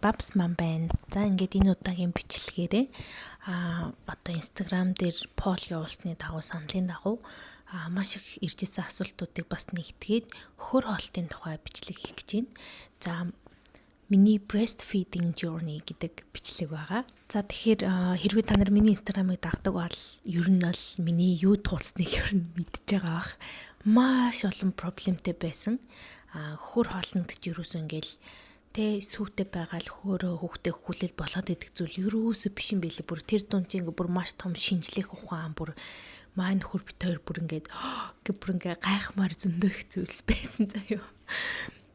Babs маань байна. За ингээд энэ удаагийн бичлэгээрээ одоо Instagram дээр poll явуулсны дагуу саналын дагуу маш их ирж ирсэн асуултуудыг бас нэгтгээд хөр хоолтын тухай бичлэг хийх гэж байна. За миний breastfeeding journey гэдэг бичлэг байгаа. За тэгэхээр хэрвээ та нар миний Instagram-ыг дагдаг бол ер нь бол миний юу туулсныг ер нь мэдчихэж байгаа бах. Маш олон проблемтэй байсан. Хөр хоолнд гэж юусэн ингээл тэ сүйтэй байгаа л хөөрөө хүүхдээ хүлээл болоод идэх зүйл юусоо биш юм бэлээ. Бүр тэр дунд чинь бүр маш том шинжлэх ухаан бүр маань хөр битээр бүр ингээд гайхмаар зөндөө их зүйлс байсан заяа.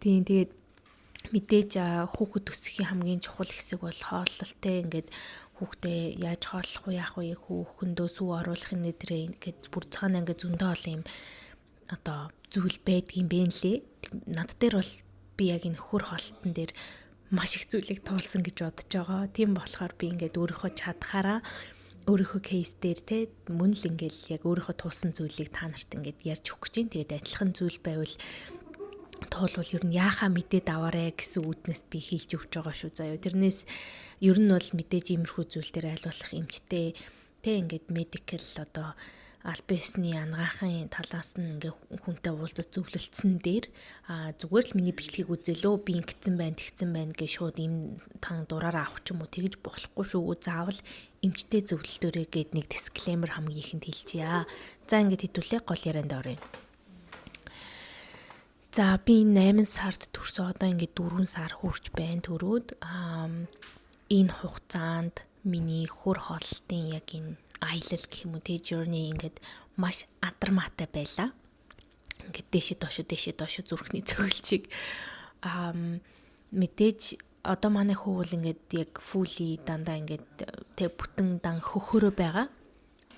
Тийм тэгээд мэдээж хүүхэд өсөхийн хамгийн чухал хэсэг бол хооллол те ингээд хүүхдээ яаж хооллох вэ яах вэ хүүхэндөө сүү оруулахын нэтрээ ингээд бүр цаана ингээд зөндөө олон юм одоо зүйл байдгийн бэ нэлээ. Над дээр бол би яг энэ хөр хоолтон дээр маш их зүйлийг туулсан гэж бодож байгаа. Тийм болохоор би ингээд өөрийнхөө чадхаараа өөрийнхөө кейс дээр те мөн л ингээд яг өөрийнхөө туулсан зүйлийг та нарт ингээд ярьж өгөх гэж байна. Тэгээд адилхан зүйл байвал туулвал ер нь яахаа мэдээд аваарэ гэсэн үүднээс би хэлж өгч байгаа шүү заяа. Тэрнээс ер нь бол мэдээж иймэрхүү зүйл дээр аль болох эмчтэй те ингээд медикал одоо аль биесний ангаахын талаас нь ингээ хүнтэй уулзаж зөвлөлдсөн дээр зүгээр л миний бичлэгийг үзэлөө би ингэсэн байна тэгсэн байна гэж шууд им тан дураараа авах ч юм уу тэгж болохгүй шүү. Заавал эмчтэй зөвлөлтөөрэй гэд нэг дисклеймер хамгийн ихэнд хэлчихье. За ингээд хэдүүлээ гол ярианд оръё. За би 8 сард төрсөн одоо ингээд 4 сар хүрч байна төрөөд энэ хугацаанд миний хөр хоолтын яг энэ аялал гэх юм уу тэ journey ингээд маш адармаатай байлаа. Ингээд дэшээ доош зүрхний цөглөлчийг мэдээж одоо манай хүү бол ингээд яг fully дандаа ингээд тэ бүтэн дан хөхөрөө байгаа.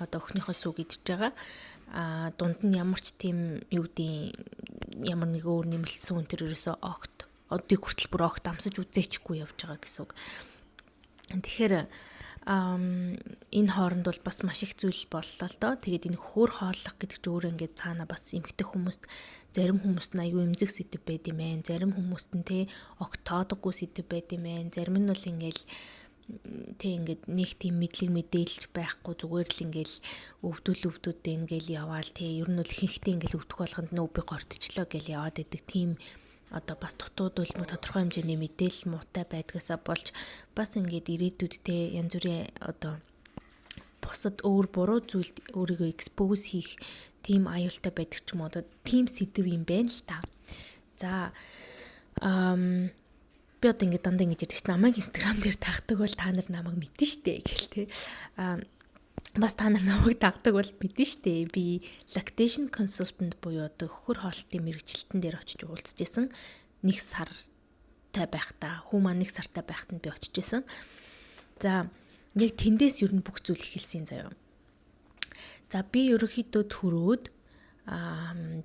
Одоо өхнийхөө сүг идэж байгаа. Дунд нь ямар ч тийм юу гэдэг ямар нэг өөр нэмэлтсэн үн тэр ерөөсөө огт одыг хүртэл бүр огт амсаж үзээчгүй явж байгаа гэсэн үг. Тэгэхээр энэ хооронд бол бас маш их зүйл боллоо л доо. Тэгээд энэ хөр хооллох гэдэг чинь өөрөө ингээд цаана бас эмгтэх хүмүүст зарим хүмүүст нь аюу эмзэг сэдв байд юм байна. Зарим хүмүүст нь те огт тоодоггүй сэдв байд юм байна. Зарим нь бол ингээл те ингээд нэг тийм мэдлэг мэдээлж байхгүй зүгээр л ингээл өвдөлт ингээл яваал те ер нь бол ихэнхдээ ингээл өвдөх болгонд нөө би гортчлоо гэл яваад идэг тийм одоо бас дутууд бол тодорхой хэмжээний мэдээлэл муутай байдгаасаа болж бас ингээд ирээдүйдтэй янз бүрийн одоо бусад өөр буруу зүйлд өөрийгөө экспоз хийх тийм аюултай байдаг ч юм уу одоо тийм сэдв юм байна л та. За би одоо ингээд дандаа ингэж ярьдаг ш. Намайг Instagram дээр тагдаг бол та нар намайг мэднэ штэ гэл те. Бас та нар намайг дагдаг бол мэднэ штэ. Би lactation consultant буюу одоо хөр хоолтын мэрэгчлэлтэн дээр очиж уулзж исэн. 1 сартай байхдаа хүү маань 1 сартай байхад нь би очиж исэн. За яг тэндээс ер нь бүх зүйл эхэлсэн заяа. За би ерөөхдөө төрөөд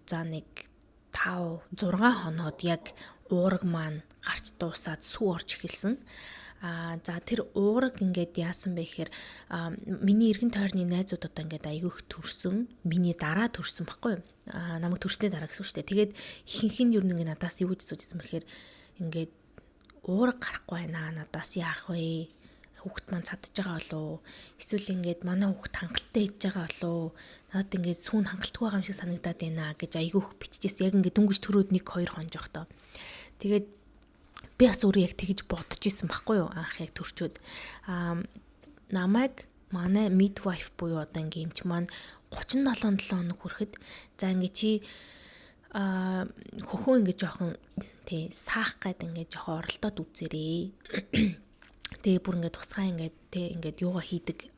за нэг 5 6 хоноод яг уураг маань гарч дуусаад сүү орж эхэлсэн. За тэр уураг ингээд яасан бэ гэхээр миний эргэн тойрны найзууд одоо ингээд айгүйх төрсөн. Миний дараа төрсөн баггүй. Намайг төрсний дараа гэсэн үг шүү дээ. Тэгээд ихэнх нь ер нь ингээд надаас юу гэж суужсэн бэхээр ингээд уураг гарахгүй байна. Надаас яах вэ? Хүүхэд маань цадж байгаа болов уу? Эсвэл ингээд манай хүүхэд хангалттай хийж байгаа болов уу? Надад ингээд сүүн хангалтгүй байгаа юм шиг санагдаад байна гэж айгүйх биччихсэн. Яг ингээд дүнгэж төрөөд 1-2 хоног жоохтой. Тэгээд би бас өөрөө яг тэгж бодож исэн байхгүй юу анх яг төрчөөд намайг манай midwife буюу одоо ингээм эмч маань 37 хоног хүрэхэд за ингээ чи хөхөө ингээ жоохон тий саах гээд ингээ жоохон оролдоод үзээрэй. Тэгээ бүр ингээ тусгай ингээ тий ингээ юугаа хийдэг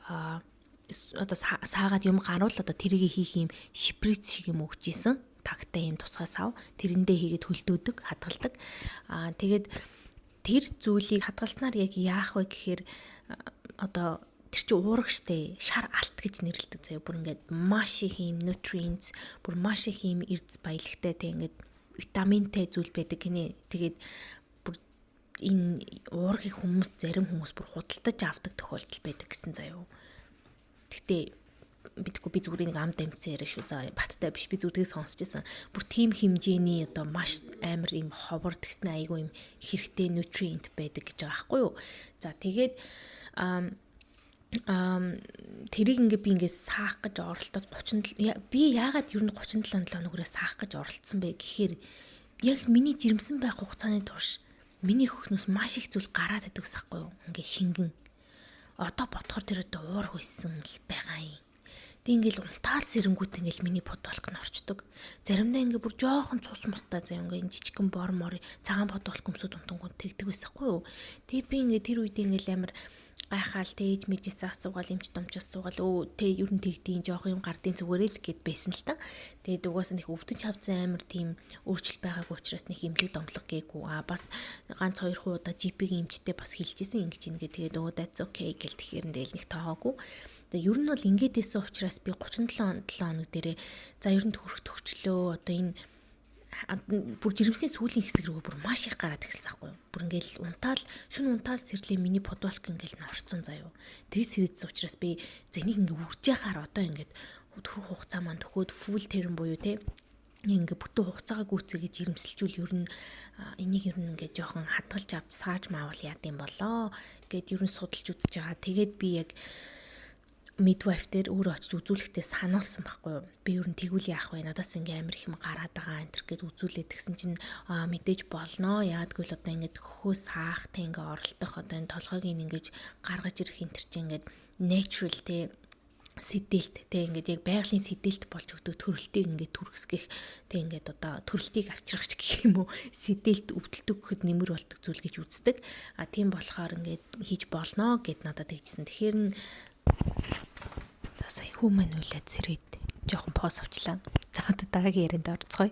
одоо саагаад юм гарвал одоо тэрийг хийх юм шприц шиг юм өгч исэн. Тагтай юм тусгай сав тэрэндээ хийгээд хөлдөөдөг хадгалдаг. Тэгээд тэр зүйлийг хадгалснаар яг яах вэ гэхээр одоо тэр чи уураг штэ шар алт гэж нэрлэдэг заяа. Бүр ингээд маш их юм nutrients бүр маш их юм эрдэс баялагтай тэг ингээд витаминтай зүйл байдаг гинэ. Тэгээд бүр энэ уургийг зарим хүмүүс бүр худалдаж авдаг тохиолдол байдаг гэсэн заяа. Гэхдээ бидгүй би зүгээр нэг ам дамжсан яриа шүү. За баттай биш, би зүгдгийг сонсч байсан. Бүр тийм хэмжээний одоо маш амар юм ховор тэгснэ айгүй юм хэрэгтэй nutrient байдаг гэж байгаа байхгүй юу. За тэгээд тэрийг ингээ би ингээ саах гэж оролдоод 37 би яагаад ер нь 37 хоногроо саах гэж оролцсон бэ гэхээр яг миний жирэмсэн байх хугацааны турш миний хөхнөөс маш их зүйл гараад байдаг ус байхгүй юу. Ингээ шингэн одоо бодохоор тэр одоо уур хүйсэн л байгаа юм. Тэг ингээл унтаал сэрэнгүүт ингээл миний подволк нь орчдөг. Заримдаа ингээ бүр жоохон цус мустай заа ингээ жижигхэн бор мор цагаан подволк өмсөд унтангууд тэгдэг байсахгүй юу. Тэг би ингээ тэр үед ингээл амар гайхаал тээж мэжээс асуугаал эмч домчос суугаал ер нь тэгдэйн жоох юм гардын зүгээрээ л гэд байсан л та. Тэгээд угаасаа нэг өвдөж хавцсан амар тийм өөрчлөлт байгаагүй учраас нэг эмнэлэг домлог гээгүй. Бас ганц 2 удаа GP-ийн эмчтэй бас хэлчихсэн ингэж ин гээ. Тэгээд that's okay гэл тэгэхээр нь дээл нэг тоогоогүй. Тэгээд ер нь бол ингээд байсан учраас би 37 хоног дээрээ за ер нь төгчлөө одоо энэ бүр жирэмсний сүүлийн хэсэг рүү бүр маш их гараад эхэлсэн байхгүй юу. Бүр ингээл шүн унтаал сэрлээ миний подволк ингээл норцсон заяо. Тэгс хэрэгцсэн учраас би за энийг ингээ үрж яхаар одоо ингээд төрөх хугацаа маань төхөөд full term буюу те ингээ бүтэн хугацаагаа гүйцээгээ жирэмсэлжүүл ер нь энийг ер нь ингээ жоохон хадгалж авч сааж маавал яад юм болоо гэд ер нь судалж үзэж байгаа. Тэгээд би яг midwife дээр өөрөө очиж үзүүлэхдээ сануулсан байхгүй юу. Би ер нь тэгвэл яах вэ? Надаас ингээм амар их юм гараад байгаа энэ төр гэд үзүүлээд тэгсэн чинь мэдээж болноо. Яадгүй л одоо ингээд хөхөөс хаахтай ингээ оролдох одоо энэ толгойг ингэж гаргаж ирэх энэ төр чинь ингээд natural те сэдэлт те ингээд яг байгалийн сэдэлт болж өгдөг төрөлтийг ингээд түргэсгэх те ингээд одоо төрөлтийг авчрахч гэх юм уу сэдэлт өвдөлтөг гэхэд нэмэр болдог зүйл гэж үздэг. Тийм болохоор ингээд хийж болноо гэд надад тэгжсэн. Тэгэхээр сая хүмүүс нүлээд сэрээд жоохон поз авчлаа. За одоо дараагийн ярианд орцгоё.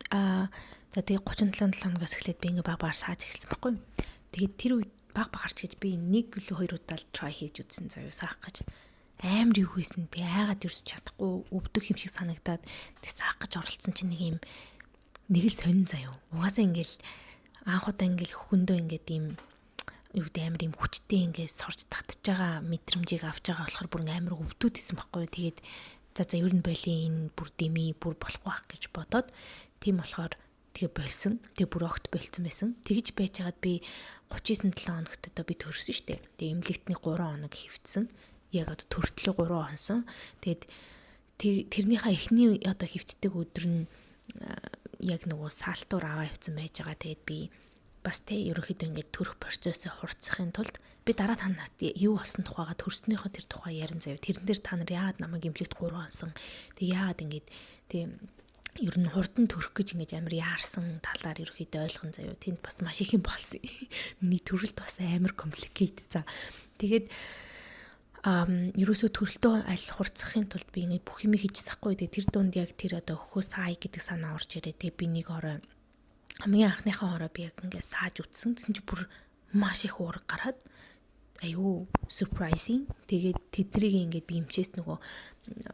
За тэгээ 37 хоногоос эхлээд би ингээ баг сааж эхэлсэн байхгүй. Тэгээд тэр үед баг гарч гэж би 1 гэлөө 2 удаа try хийж үзсэн заяа саах гэж. Амар юу хийсэн тэг айгаад юус чадахгүй өвдөх юм шиг санагдаад тэг саах гэж оролцсон чинь нэг л сонин заяа. Угаасаа ингээл анх удаа ингээл хөхөндөө ингээд ийм юу гэдэг амар юм хүчтэй ингээд сурч татж байгаа мэдрэмжийг авч байгаа болохоор бүр амар өвдөөд исэн байхгүй. Тэгээд за ер нь болийн энэ бүр дэмий бүр болохгүй байх гэж бодоод тийм болохоор тэгээ болсон. Тэгээ бүр огт болцсон байсан. Тэгж байжгаад би 39-7 хоногт одоо би төрсөн штэ. Тэгээ эмнэлэгтний 3 хоног хөвцсөн. Яг одоо төртлөө 3 хонсон. Тэгээд тэрнийхээ эхний одоо хөвчдөг өдөр нь яг нөгөө саалтуур аваа явцсан байж байгаа. Тэгээд би бас тэ ерөнхийдөө ингээд төрөх процессыг хурцсахын тулд би дараа танаас юу болсон тухайга төрснөөхөө тэр тухай ярин заяа. Тэрэн дээр та нар яагаад намайг эмнэлэгт 3 хонсон. Тэг яагаад ингээд тийм ер нь хурдан төрөх гэж ингэж амар яарсан талаар ерөөхдөө ойлгон заяа. Тэнд бас маш их юм болсон. Миний төрөлт бас амар complicated. За тэгээд ерөөсөө төрөлтөө аль хурцсахын тулд би ингэ бүх юм хийж сахгүй. Тэр дунд яг тэр одоо хөхөө сая гэдэг санаа орж ирээ. Тэгээ би нэг орой хамгийн анхныхаа орой би яг ингэ сааж үтсэн. Тэсэн чи бүр маш их уурга гараад аюу surprising. Тэгээд тэднийг ингээд би эмчээс нөгөө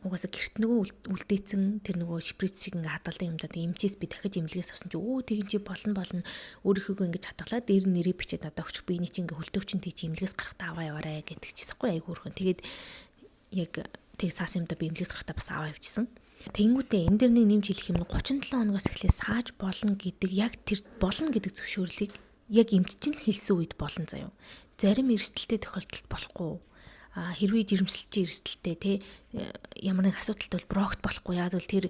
угаасаа гэрт нөгөө үлдээсэн тэр нөгөө шприц шиг ингээд хадгалдаг юм да. Тэгээд эмчээс би дахиж эмнэлгээс авсан чи тэгин чи болно өөрийнхөө ингээд хадгалаад дээр нь нэрээ бичээд надад өгч би эний чи ингээд хөлтөвчин тийч эмнэлгээс гарахтаа аваа яваарэ гэдэг чисэхгүй аюу хөрхөн. Тэгээд яг тэг саас юм да би эмнэлгээс гарахтаа бас аваа явчихсан. Тэнгүүтээ энэ дэр нэг нэмж хэлэх юм 37 хоногоос эхлээ сааж болно гэдэг яг тэр болно гэдэг зөвшөөрлийг яг эмччин л хэлсэн үед болон заяа. Зарим эрсдэлтэй тохиолдолд болохгүй. Хэрвээ жирэмсэлжийн эрсдэлтэй те ямар нэг асуудалтай бол брогт болохгүй. Яг бол тэр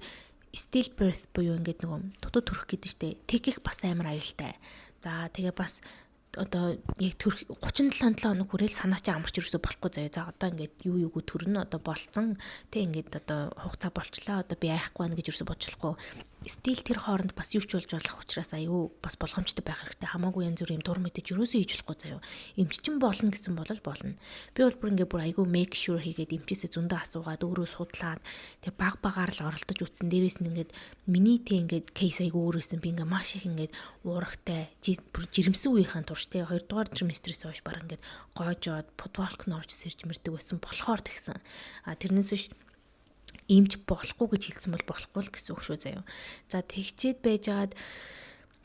still birth буюу ингээд нөгөө дутуу төрөх гэдэг штэ. Тэгэх бас амар аюултай. За тэгээ бас одоо яг 37 хоног хүрээл санаа чи амарч ерөөсө болохгүй заяа. За одоо ингээд юу төрнө одоо болцсон. Тэ ингээд одоо хугацаа болчлаа. Одоо би айхгүй байна гэж ерөөсө бодлохгүй. Стил тэр хооронд бас юу ч болж болох учраас аюу бас болгоомжтой байх хэрэгтэй. Хамаагүй янз бүрийн дур мэдэж ерөөсөө хийж болохгүй заяа. Эмччин болно гэсэн бол болно. Би бол бүр ингээд бүр аюу make sure хийгээд эмчээсээ зөндөө асуугаад өөрөө судлаад тэг багаар л оролдож үтсэн. Дээрээс нь ингээд миний тэг ингээд кейс аюу өөрөөсөн би ингээд маш их ингээд уурахтай бүр жирэмсэн үеийнхэн турш тэг 2 дугаар триместрээс хойш баг ингээд гоожоод подволк нь орж сэрж мэрдэг байсан болохоор тэгсэн. Тэрнээс биш эмч болохгүй гэж хэлсэн бол болохгүй л гэсэн үг шүү заяа. За тэгчээд байжгаад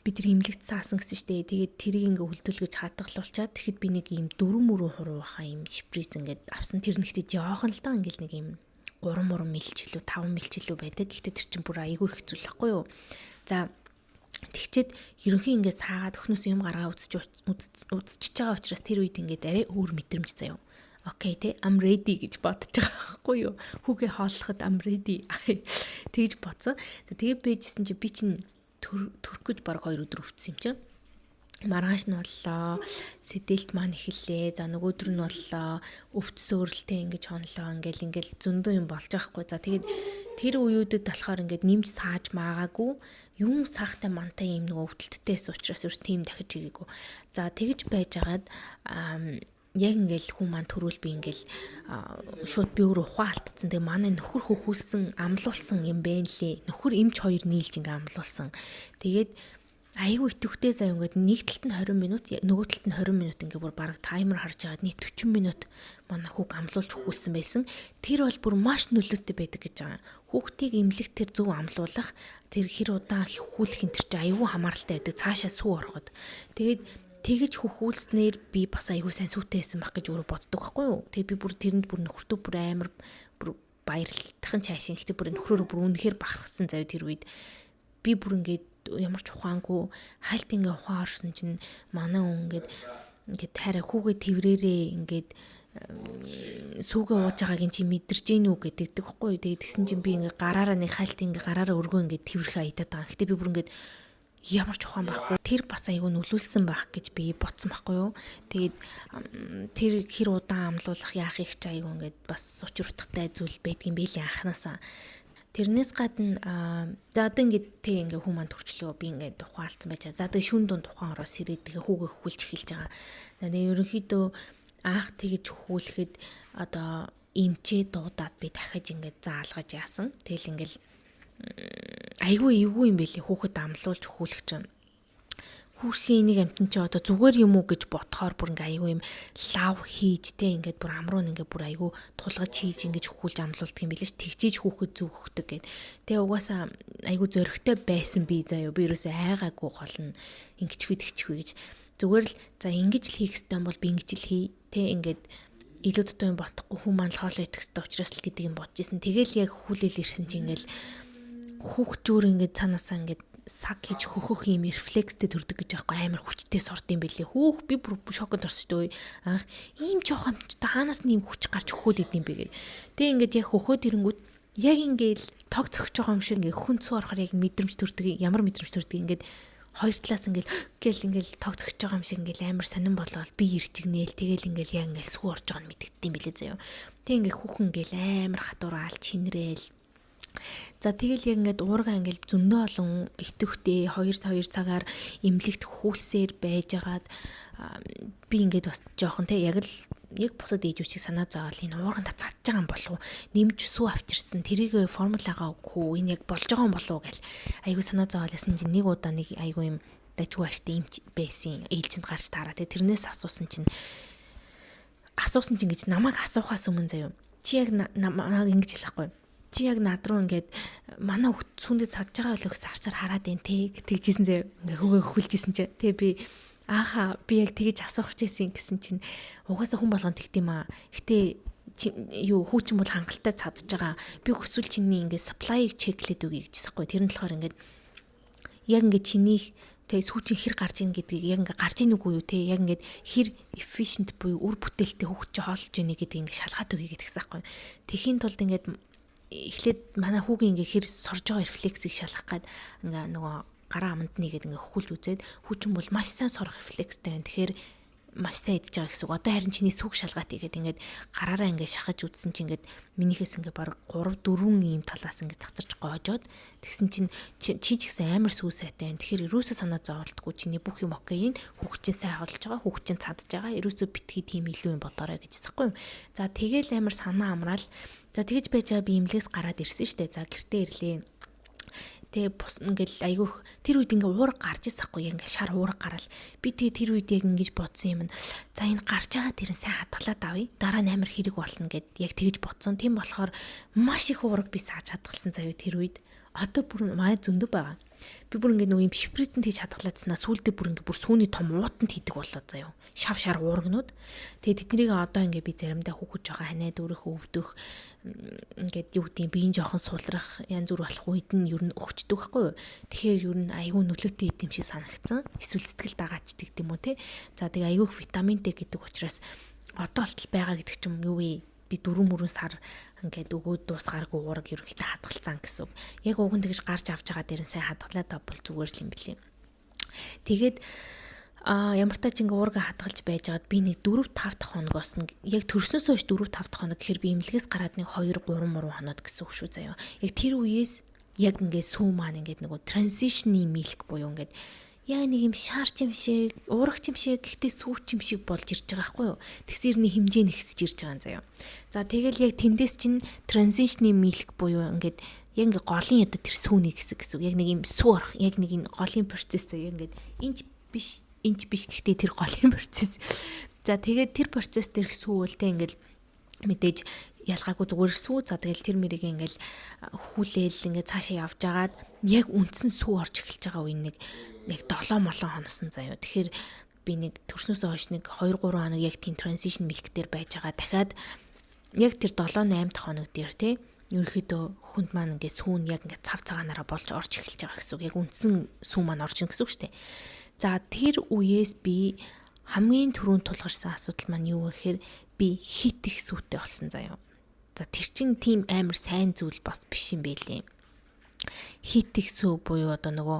би тэр эмнэлэгт саасан гэсэн штэ. Тэгээд тэрийг ингээ хөлдүүлгэж хадгалуулчаад тэгэхэд би нэг ийм 4 мөрөө хуруу баха ийм шприц ингээд авсан. Тэр нэгтээ жоохон л даа ингээл нэг ийм 3 мөрөн мэлчилүү 5 мэлчилүү байдаг. Гэхдээ тэр чинь бүр айгүй их зүйл байхгүй юу? За тэгчээд ерөнхий ингээд саагаад өхнөөс юм гаргаа үзчихэж байгаа учраас тэр үед ингээд арай өөр мэдрэмж заяа. Окей те I'm ready гэж бодож байгаа байхгүй юу? Хүүгээ хооллоход I'm ready тэгж бодсон. Тэгээд бийжсэн чи би чинь төрөх гэж баг 2 өдөр өвдсөн юм чинь. Маргааш нь боллоо. Сэдэлт маань эхэллээ. За нөгөөдөр нь боллоо. Өвдсөөрөлтэй ингэж хонлоо. Ингээл зөндөө юм болж байгаа хгүй. За тэгээд тэр үеүүдэд болохоор ингээд нэмж сааж маагаагүй. Юм сахтай мантай юм нөгөө өвдөлттэйс учраас ерөөс тийм дахиж хийгээгүй. За тэгж байжгаад яг ингээл хүн маань төрүүл би ингээл шууд би өөрөө ухаан алдсан. Тэгээ манай нөхөр хөхүүлсэн амлуулсан юм бэ лээ. Нөхөр эмч 2 нийлж ингээ амлуулсан. Тэгээд айгүй итэвхтэй зав ингээд нэг талд нь 20 минут нөгөө талд нь 20 минут ингээ бүр бараг таймер харж байгаад нийт 40 минут манай хүүг амлуулж хөхүүлсэн байсан. Тэр бол бүр маш нөлөөтэй байдаг гэж байгаа. Хүүхдийг эмнэлэгт тэр зөв амлуулах, тэр хэр удаан хөхүүлэх энэ тэр чинь айгүй хамааралтай байдаг. Цаашаа сүү ороход. Тэгээд тэгэж хөхүүлснээр би бас айгүй сайн сүйтэй байсан байх гэж өөрөө боддог байхгүй юу. Тэгээ би бүр тэрэнд бүр нөхөртөө бүр амар бүр баярлахын цаашаа ихтэй бүр нөхрөөрөө бүр үнэхээр бахархсан зав тэр үед. Би бүр ингээд ямар ч ухаангүй хальт ингээ ухаан орсон чинь манай хүн ингээд хараа хүүгээ тэрвэрээрээ ингээд сүүгээ ууж байгааг ин чи мэдэрч гин үү гэдэг байхгүй. Тэгээд тэгсэн чинь би ингээ гараараа нэг хальт ингээ гараараа өргөө ингээ тэрвэрхээ айдаад байгаа. Гэтэ би бүр ингээд ямар ч ухаан байхгүй. Тэр бас айгүй нөлөөлсөн байх гэж би бодсон байхгүй юу. Тэгээд тэр хэр удаан амлуулах яах их ч айгүй ингээд бас учир утгатай зүйл байдгийн биелийн анханасаа. Тэрнээс гадна за одоо ингээд тэг ингээ хүмүүс маань төрчлөө би ингээд ухаалцсан байж. За одоо шүн дунд ухаан ороос ирээд тэгээ хүүгээ хөхүүлж эхэлж байгаа. Тэгээ ерөнхийдөө аах тэгж хөхүүлэхэд одоо эмчээ дуудаад би дахиж ингээд заалгаж яасан. Тэгэл ингээл айгүй эвгүй юм бэлээ хүүхэд амлуулж хөхүүлэх чинь. Хүүсийн нэг амтан чи одоо зүгээр юм уу гэж бодохоор бүр ингээ айгүй юм лав хийж те ингээд бүр амруу ингээ бүр айгүй тулгаж хийж ингэж хөхүүлж амлуулдаг юм билээ ш тэгчиж хүүхэд зүг өгдөг гэд. Тэгээ угаасаа айгүй зөрөгтэй байсан би заяа би ерөөсөө айгаагүй гол нь ингэчгүй тэгчгүй гэж зүгээр л за ингэж л хийх ёстой бол би ингэж л хий те ингээд илүү дутуу юм ботохгүй хүн маань л хоолой идэх ёстой учраас л гэдэг юм бодож исэн. Тэгэл яг хөхүүлэл ирсэн чи ингээл хүүхчүүр ингээд цаанаасаа ингээд саг хийж хөхөх юм рефлекстэй төрдөг гэж аахгүй амар хүчтэй сурд юм бэлээ. Хүүх би бүр шоконд орсон шүү дээ. Анх ийм жоохон таанаас нь ийм хүч гарч хөхөөд идэм бэ гэ. Тэг ингээд яг хөхөөд ирэнгүүт яг ингээд тог цогч байгаа юм шиг ингээд хүн цуу орохоор яг мэдрэмж төрдөг. Ямар мэдрэмж төрдөг ингээд хоёр талаас ингээд тог цогч байгаа юм шиг ингээд амар сонирн болоод би ирчигнээл тэгэл ингээд яг ингээд сүү орж байгаа нь мэддэгдэм бэлээ заяа. Тэг ингээд хүүхэн ингээд амар хатуураа аль чинрээл. За тэгэл яг ингээд уурга ингээд зөндөө олон итэвхтэй 2 цагаар эмнэлэгт хөхүүлсээр байжгаад би ингээд бас жоохон те яг бусад ээжүүчийг санаа зовоол энэ уурганда цадж байгаа юм болов уу нэмж сүү авчирсан тэрийг формулагаа өгөхгүй энэ яг болж байгаа юм болов уу гэл айгу санаа зовоол ясан чинь нэг удаа нэг айгу юм дажгүй аштай эмч байсан ээлжинд гарч таараа те тэрнээс асуусан чинь гэж намайг асуухаас өмнө заяа чи яг намайг ингэж хэлэхгүй чи яг над руу ингээд манай хөлт сүндэд садж байгаа байлгүй сарсаар хараад байна те тэгжсэн зэ ингээ хөгөө хөлжсэн чи те би ааха би яг тэгэж асуух гэсэн чинь угаасаа хүн болгонд тэгдэм аа гэтээ юу хүүчин бол хангалттай цадж байгаа би хүсвэл чиний ингээ supply-ыг чеклээд өгье гэжсэн хгүй тэр нь болохоор ингээд яг ингээ чиний тэ сүүчин хэр гарч ийн гэдгийг яг ингээ гарч ийн үгүй юу те яг ингээ хэр efficient буюу үр бүтээлтэй хүүхд чи хоолж ийн гэдгийг ингээ шалгаад өгье гэдэгсэн хгүй тэхийн тулд ингээд эхлээд манай хүүгийн ингээ хэр сорж байгаа рефлексийг шалгах гад ингээ нөгөө гараа аманд нэгээд ингээ хөхүүлж үзээд хүүчин бол маш сайн сорох рефлекстэй байна. Тэгэхээр маш сайн идэж байгаа гэсэн үг. Одоо харин чиний сүг шалгаат игээд ингээд гараараа ингээд шахаж үзсэн чинь ингээд минийхээс ингээд баг 3 4 ийм талаас ингээд цацарч гоожоод тэгсэн чинь чи ч гэсэн амар сүү сайтай байна. Тэгэхээр ерөөсөө санаа зовлтгүй чиний бүх юм окей. Хүүхчин сайн холж байгаа, хүүхчин цадж байгаа. Ерөөсөө битгий тийм илүү юм бодоорой гэж хэлсэхгүй юм. За тэгэл амар санаа амраал. За тэгэж байж байгаа би имлээс гараад ирсэн шүү дээ. За гэртээ ирлээ. Тэгээ ингээл айгүйх тэр үед ингээ уурга гарч ирсэхгүй ингээ шар уурга гараал би тэгээ тэр үед яг ингэж бодсон юм. За энэ гарч байгаа тэр нь сайн хадгалаад авъя. Дараа нь амар хэрэг болно гэд яг тэгэж бодсон. Тийм болохоор маш их уурга би сааж хадгалсан заяа тэр үед. Одоо бүр маа зөндөө байгаа. Би бүр ингээд нөгөө юм шприцэнд хийж хадгалаадснаа сүүлдээ бүр ингээд бүр сүүний том уутанд хийдэг болоо заяа. Шав шар уургнууд. Тэгээ тэднийг одоо ингээд би заримдаа хүүхэд жоохон ханаад өөрөөхөө өвдөх ингээд юу гэдгийг биеийн жоохон сулрах янз бүр болох үед нь ер нь өгчдөг байхгүй юу. Тэгэхээр ер нь айгүй нөлөөтэй идэм шиг санагдсан. Эсвэл сэтгэл дагаачдаг гэдэм үү те. За тэгээ айгүйх витаминтэй гэдэг учраас одоо болтол байгаа гэдэг ч юм юу вэ? Би 4 сар ингээд өгөөд дуусгааргүй уураг ерөөхдөө хадгалцсан гэсэн. Яг уг нь тэгж гарч авч байгаа дээр нь сайн хадгалаад авбал зүгээр л юм билий. Тэгээд ямар тач ингээ уурга хадгалж байжгаад би нэг 4-5 дахь хоногоос нь яг төрснөөс хойш 4-5 дахь хоног гэхээр би имлэгээс гараад нэг 2-3 хоноод гэсэн үг шүү заяа. Яг тэр үеэс яг ингээ сүү маань ингээд нөгөө transition-ийн milk буюу ингээд яа нэг юм шаарч юм шиг, уурах юм шиг, гэхдээ сүүч юм шиг болж ирж байгаа байхгүй юу? Тэгсэрний хэмжээ нэгсэж ирж байгаа юм заяа. За тэгэл яг тэндээс чинь transition-ийн milk буюу ингээд яг ингээ голын одоо тэр сүүний гэсэн. Яг нэг юм сүү орох, яг нэг энэ голын процесс заяа ингээд инж биш гэхдээ тэр голын процесс. За тэгээд тэр процесс дээр сүү үлтэй ингээд мэдээж ялгаагүй зүгээр сүү. За тэгэл тэр мэрийг ингээл хүлээл ингээд цаашаа явж агаад яг үндсэн сүү орж эхэлж байгаа үе нэг 7 хоносон заяа. Тэгэхээр би нэг төрснөөс хойш нэг 2-3 хоног яг тийм transition milk дээр байж байгаа. Дахиад яг тэр 7-8 дахь хоног дээр те ерөөхдөө хүнд маань ингээд сүүн яг ингээд цав цагаанаараа болж орж эхэлж байгаа гэсэн үг. Яг үндсэн сүү маань орж ин гэсэн үг шүү дээ. За тэр үеэс би хамгийн түрүүнд тулгарсан асуудал маань юу вэ гэхээр би хит их сүйтэй болсон заяа. За тэр чин тийм амар сайн зүйл бас биш юм байлээ. Хит их сүү буюу одоо нөгөө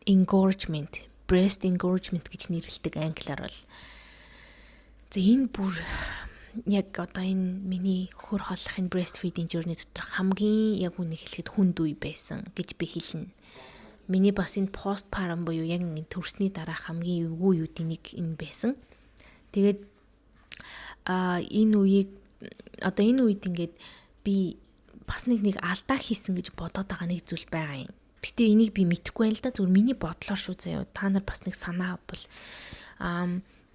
engorgement, breast engorgement гэж нэрлэдэг англиар бол. За энэ бүр яг одоо энэ миний хөр хооллохын breastfeeding journey дотор хамгийн яг үнийг хэлэхэд хүнд үе байсан гэж би хэлнэ. Миний бас энэ postpartum буюу яг энэ төрсний дараа хамгийн эвгүй үеийн нэг энэ байсан. Тэгээд энэ үеийг одоо энэ үед ингээд би бас нэг алдаа хийсэн гэж бодоод байгаа нэг зүйл байгаа юм. Гэтэ энийг би мэдэхгүй байл да. Зөвхөн миний бодлоор шүү заяа. Та нар бас нэг санаа бол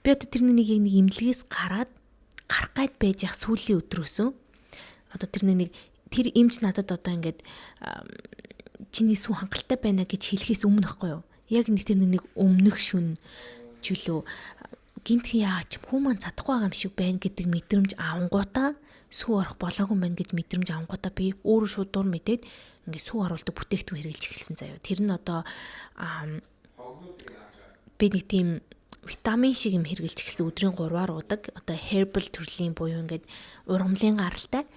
би одоо тэрний нэг имлэгээс гарах гайд байж явах сүүлийн өдрөөсөө одоо тэрний тэр эмч надад одоо ингээд чиний сүү хангалттай байна гэж хэлэхээс өмнө хгүй юу. Яг нэг өмнөх шүн чөлөө гинтхэн яач хүмүүс чадахгүй байгаа юм шиг байна гэдэг мэдрэмж авангуудаа сүү орох болоогүй байна гэж мэдрэмж авангуудаа би өөрөө шууд дур мэдээд ингээд сүү оруулдаг бүтээгдэхүүн хэрэглэж эхэлсэн заяа. Тэр нь одоо би нэг тийм витамин шиг юм хэрэглэж эхэлсэн өдрийн 3-аар уудаг. Одоо herbal төрлийн буюу ингээд ургамлын гаралтай.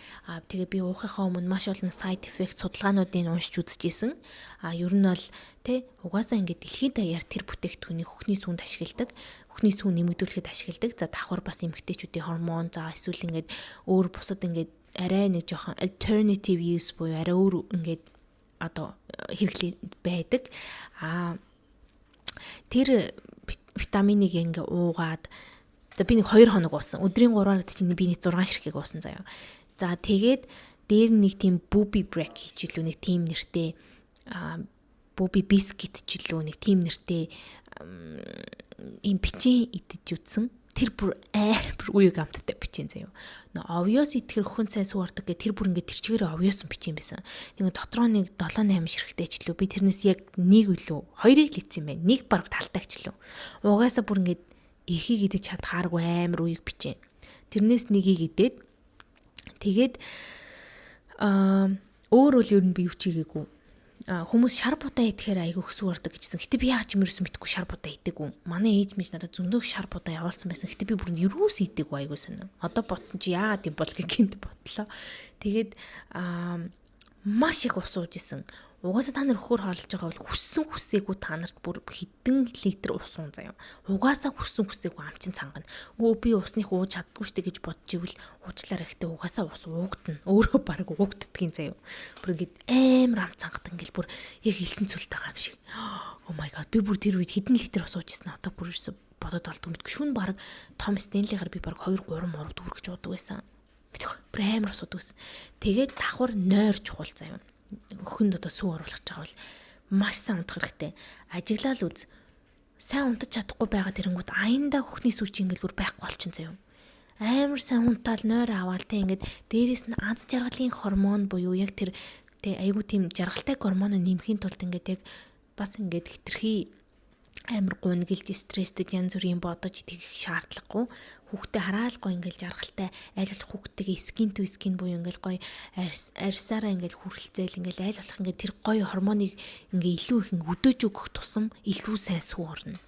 Тэгээ би уухынхаа өмнө маш олон side effect судалгаануудыг уншиж үзчихсэн. Ер нь бол угаасаа ингээд дэлхийд даяар тэр бүтээгдэхүүнийг хөхний сүүнд ашигладаг. Хөхний сүү нэмэгдүүлэхэд ашигладаг. За давхар бас эмэгтэйчүүдийн гормон, за эсвэл ингээд өөр бусад ингээд арай нэг жоохон alternative use буюу арай өөр ингээд одоо хэрэглээ байдаг. Тэр витаминыг ингээ уугаад за би нэг 2 хоног уусан. Өдрийн 3-аар чинь би нэг 6 ширхэг уусан заяа. За тэгээд дээр нэг тийм booby break хийчихлөө нэг тийм нэртэй booby biscuit жилөө нэг тийм нэртэй им бичээ идэж үтсэн. Тэр бүр үеиг амттай бичээ заяа. Нөө овёс итгэр хөн цай суурдаг гэ тэр бүр ингээ тэр чигээр овёсон бичээ юм байсан. Нэг дотроо нэг 7-8 ширхтэй ч лөө би тэрнээс яг нэг үлээ 2-ыг л ийцсэн байна. Нэг бараг талтагчлөө. Угаасаа бүр ингээ ихийг идэж чадхааргүй амар үеиг бичээ. Тэрнээс нэгийг идээд тэгээд өөр үл ер нь би юу чигээгүй. Хүмүүс шар будаа идэхээр айгүй хөсүү ордог гэжсэн. Гэтэ би яагаад ч юм ерөөсөө мэдгүй шар будаа идэггүй. Манай ээж мэж надад зөндөө шар будаа явуулсан байсан. Гэтэ би бүр ерөөсөө идэггүй айгүй сонио. Одоо бодсон чи яагаад юм бол гинт бодлоо. Тэгээд маш их ус ууж исэн. Угаасаа та нар хөр хоолж байгаа бол хүссэн хүсээгүй та нарт бүр хэдэн литр ус уун заяа. Угаасаа хүссэн хүсээгүй амчин цангана. Би усных ууж чаддгүй штэ гэж бодож ивэл уучлаарай гэхдээ угаасаа ус уугдана. Өөрөө баг уугддгийн заяа. Бүр ингэж амар ам цангат ингээл бүр яг хэлсэн цүлтэй байгаа юм шиг. Oh my god би бүр тэр үед хэдэн литр ус уужсэн одоо бүр ерөөсө бодоод олдгүй мэдгүй шүн баг том Стенлигээр би баг 2-3 морог дүүргэж уудаг байсан. Бүр амар ус уудаг байсан. Тэгээд давхар нойр чухал заяа. Өхөнд одоо сүү оруулах гэж байгаа бол маш сайн унтах хэрэгтэй. Ажиглал үз. Сайн унтаж чадахгүй байгаа тэрэнгүүд аяндаа хөхний сүү чинь ингээл бүр байхгүй болчихсон заяа. Амар сайн унтаал нойр аваал те ингээд дээрээс нь аз жаргалын гормон буюу яг тэр Тэ айгуу тийм жаргалтай гормоно нэмхийн тулд ингээд яг бас ингээд хитрхи амар гунигэлж стресстэй янз бүрийн бодож тэгэх шаардлагагүй. Хүүхдээ хараалгүй ингээд жаргалтай айл болох хүүхдтэйгээ скин ту скин буюу ингээд гоё арьсаараа ингээд хүрэлцээл ингээд айл болох ингээд тэр гоё гормоныг ингээд илүү их өдөөж өгөх тусам илүү сайн сүү орно.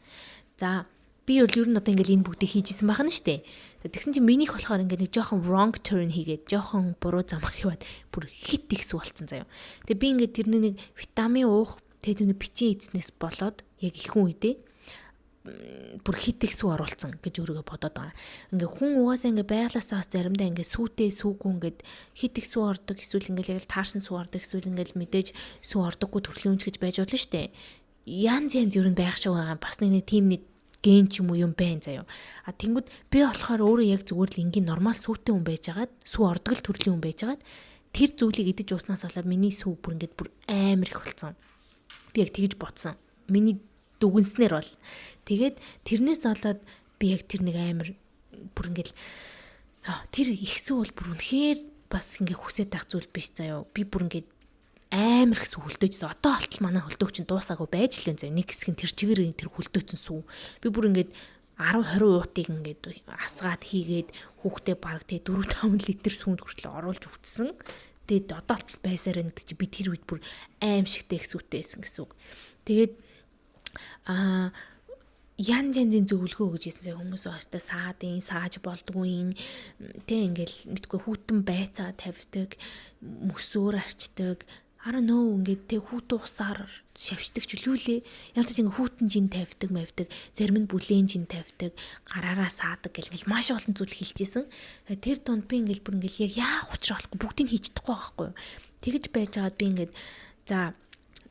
За би бол ер нь одоо ингээд энэ бүгдийг хийжсэн байна шүү дээ. Тэгсэн чинь минийх болохоор ингээд нэг жоохон wrong turn хийгээд жоохон буруу замх яваад бүр хит их сүү болцсон заяа. Тэгээ би ингээд тэрний нэг витамин уух тэгээд нэг бичийн эзнээс болоод яг ихэнх үедээ бүр хит их сүү оруулсан гэж өөрийгөө бодоод байгаа. Ингээ хүн угаасаа ингээ байглаасаа бас заримдаа ингээ сүүтэй сүүгүй ингээд хит их сүү ордог эсвэл ингээ яг таарсан сүү ордог эсвэл ингээ мэдээж сүү ордоггүй төрлийн үнч гэж байж болно шүү дээ. Янз ер нь байх шиг байгаа. Бас нэг тийм нэг ген ч юм уу юм байна заяа. А тэнгууд би болохоор өөрөө яг зүгээр л ингийн нормал сүүтэй хүн байжгаад сүү ордог л төрлийн хүн байжгаад тэр зүйлийг идэж ууснаас болоод миний сүү бүр ингээд бүр амар их болсон. Би яг тэгж бодсон. Миний дүгнснээр бол тэгээд тэрнээс болоод би яг тэр нэг амар бүр ингээл тэр ихсүү бол бүр үнэхээр бас ингээ хүсэж тах зүйл биш заяа. Би бүр ингээд амар их сүү хөлдөөжсөн. Одоо болтол манай хөлдөг чинь дуусаагүй байж л энэ нэг хэсэг нь тэр чигээр тэр хөлдөөцсөн сүү. Би бүр ингээд 10-20 уутыг ингээд асгаад хийгээд хүүхдээ бараг тэ 4-5 литр сүүнд хүртэл оруулж үтсэн. Тэгээд одоо болтол байсараа нэг чи би тэр үед бүр аим шигтэй их сүүтэй байсан гэсэн үг. Тэгээд янз янзын зөвлөгөө өгж ирсэн хүмүүс өстой сааж болдгүй тэ ингээл мэдгүй хүүтэн байцаа тавьдаг, мөсөөр арчдаг. Ингээд тэг хүүтэн усаар шавьчдаг ч үлүүлээ. Ямар ч ингэ хүүтэн жин тавьдаг, зарим нь бүлээн жин тавьдаг, гараараа саадаг гэл маш олон зүйл хэлчихсэн. Тэр донд би ингээл бүр ингээл яг яах учраа болохгүй бүгдийг хийж чадахгүй байхгүй юу. Тэгэж байжгаад би ингээд за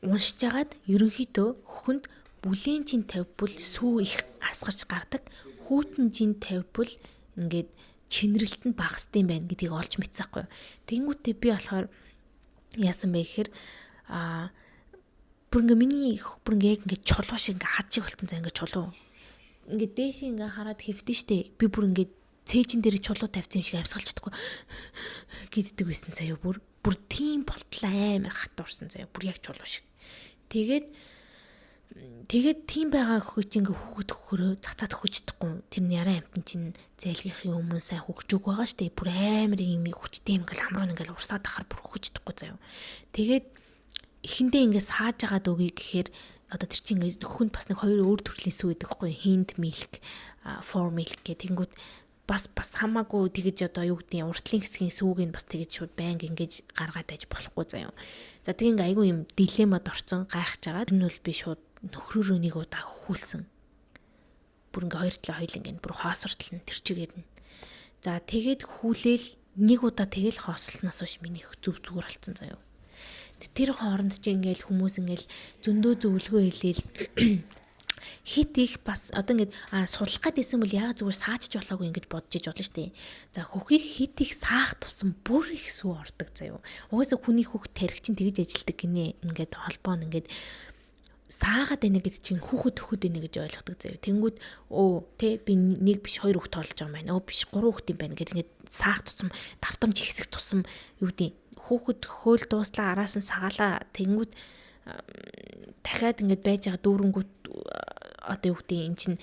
уншиж агаад ерөнхийдөө хөхөнд бүлээн жин тавьбал сүү их асгарч гардаг. Хүүтэн жин тавьбал ингээд чинрэлт нь багастай юм байна гэдгийг олж мэдсахгүй юу. Тэнгүүтээ би болохоор яасан бэ гэхээр бүр ингээ миний бүр ингээ чулуу шиг ингээ хад шиг болтон за ингээ чулуу. Ингээ дээш ингээ хараад хэвдэн штэ. Би бүр ингээ цээжин дээр чулуу тавьсан юм шиг амьсгалж чадахгүй гэддэг байсан заяа бүр тийм болтлоо амар хатуурсан заяа бүр яг чулуу шиг. Тэгээд тийм байгаа хөхөч ингээ хүүхэд хөхөрөө цацаад хөхөж чадахгүй. Тэр нарийн амтан чинь зайлгийнхын өмнө сайн хөхж өг байгаа штэ. Бүр амар юм хүчтэй юм ингээл хамруу ингээл урсаад ахаар бүр хөхж чадахгүй заяа. Тэгээд эхэндээ ингээ сааж агаад өгье гэхээр одоо тэр чинь ингээ хөхөнд бас нэг хоёр өөр төрлийн сүү байдаг хгүй. Hind milk, for milk гэх тэнгүүд бас хамаагүй тэгэж одоо юу гэдэг уртлын хэсгийн сүүг нь бас тэгэж шууд байнг ингэж гаргаад байж болохгүй заяа. За тэг ингээ айгүй юм дилеммад орцсон гайхаж байгаа. Тэр нь бол би шууд нөхрөөрөө нэг удаа хөхүүлсэн. Бүр ингээ хоёр талаа хоёул ингээ бүр хоосортол нь тэр чигээр нь. За тэгээд хүүлээл нэг удаа тэгэл хоослсноос хойш миний зүг зүгээр болсон заяа. Тэр хооронд чи ингээл хүмүүс ингээл зөндөө зөвлөгөө хэлээл хит их бас одоо ингээд судлах гэдсэн бол яагаад зүгээр саачж болоогүй ингэж бодож иж болно шүү дээ. За хөхийг хит их саах тусам бүр их сүү ордог заяа. Угаасаа хүний хөх тархич чинь тэгж ажилдаг гинэ. Ингээд холбоо нь ингээд саагаад байна гэдэг чинь хүүхэд өгөхөд байна гэж ойлгодог заяа. Тэнгүүд би нэг биш хоёр хүүхэд тоолж байгаа юм байна. Биш гурван хүүхэд юм байна гэдэг ингээд саах тусам давтамж ихсэх тусам юу гэдэг хүүхэд хөөл дууслаа араас нь сагаалаа тэнгүүд дахиад ингээд байж байгаа дүүрэнгүүд одоо юу гэдэг эн чинь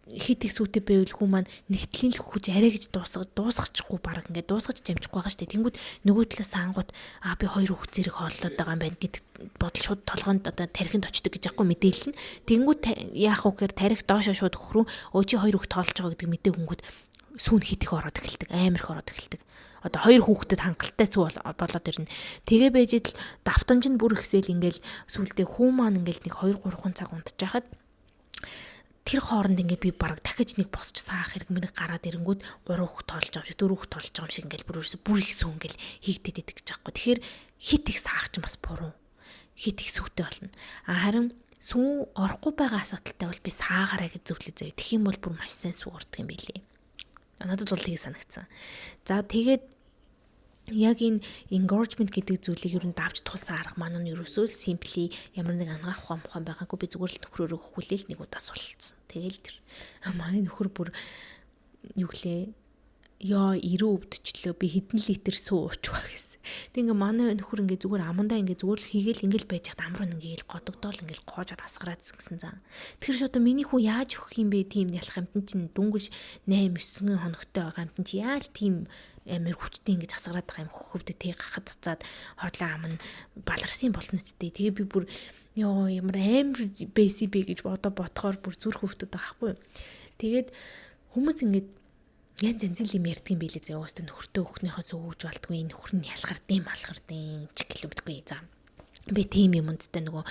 хит их сүүтэй байвал хүн маань нэгтлийн л хүч арай гэж дуусгачихгүй баг ингээд дуусгаж амжихгүй байгаа штэ. Тэнгүүд нөгөө талаас ангууд би хоёр хүүхд зэрэг хооллоод байгаа юм байна гэдэг бодол шууд толгоонд одоо тархинд очдөг гэж яахгүй мэдээлэл нь. Тэнгүүд яах вэ гэхээр тархи доошоо шууд хөрөө чи хоёр хүүхд тоолж байгаа гэдэг мэдээ хөнгөд сүүн хит их ороод эхэлдэг, амар их ороод эхэлдэг. Одоо хоёр хүүхдэд хангалттай сүү болоод ирнэ. Тэгээ байж л давтамж нь бүр ихсэл ингээл сүулдэ хүү маань ингээл нэг 2-3 цаг унтж байхад тэр хооронд ингээ би бараг дахиж нэг босч саах хэрэг мэрэг гараад ирэнгүүт 3 хүүхд тоолж байгаа юм шиг 4 хүүхд тоолж байгаа юм шиг ингээл бүр их сүү ингээл хийгдэд идэх гэж байгаа. Тэгэхээр хит их саах чинь бас буруу. Хит их сүүтэй болно. Харин сүү орохгүй байгаа асуудалтай бол би саагаараа гэж зөвлөе заяа. Тэгэх юм бол бүр маш сайн сүү ордог юм билий. Надад бол тийг санагцсан. За тэгээд яг энэ engorgement гэдэг зүйлийг ер нь давж тулсан арга маань нь ерөөсөө simply ямар нэг ангаах ухаан байгаагүй би зүгээр л нөхрөөрөө хөхүүлээл нэг удаа суулцсан. Тэгэл тэр манай нөхөр бүр юу гэлээ ёо 90 өвдчлөө би хэдэн литр суу уучих ба гэсэн. Тэг ингээ манай нөхөр ингээ зүгээр амандаа ингээ зүгээр л хийгээл ингээл байж хат амруу ингээл годогдоол ингээл гоожод хасгараадсэн гэсэн заа. Тэгэхээр ч одоо миний хүү яаж өгөх юм бэ тийм ялах амтан чинь дүнгэж 8 9 хоногтой байгаа амтан чи яаж тийм амир хүчтэй ингэж хасгараад байгаа юм хөвдө тэг гахад цацаад хоолоо амн баларсан болно үстэй. Тэгээ би бүр ёо ямар амир бэси бэ гэж бодохоор бүр зүрх хөвдөд байгаа хгүй. Тэгээд хүмүүс ингэж янз янзын юм ярьдаг юм билээ зөө өстө нөхөртөө өхнийхөө сууж болтгүй энэ нөхөр нь ялгардیں۔ Малгардیں۔ Чиглэл өвдөггүй заа. Би тийм юмдтай нөгөө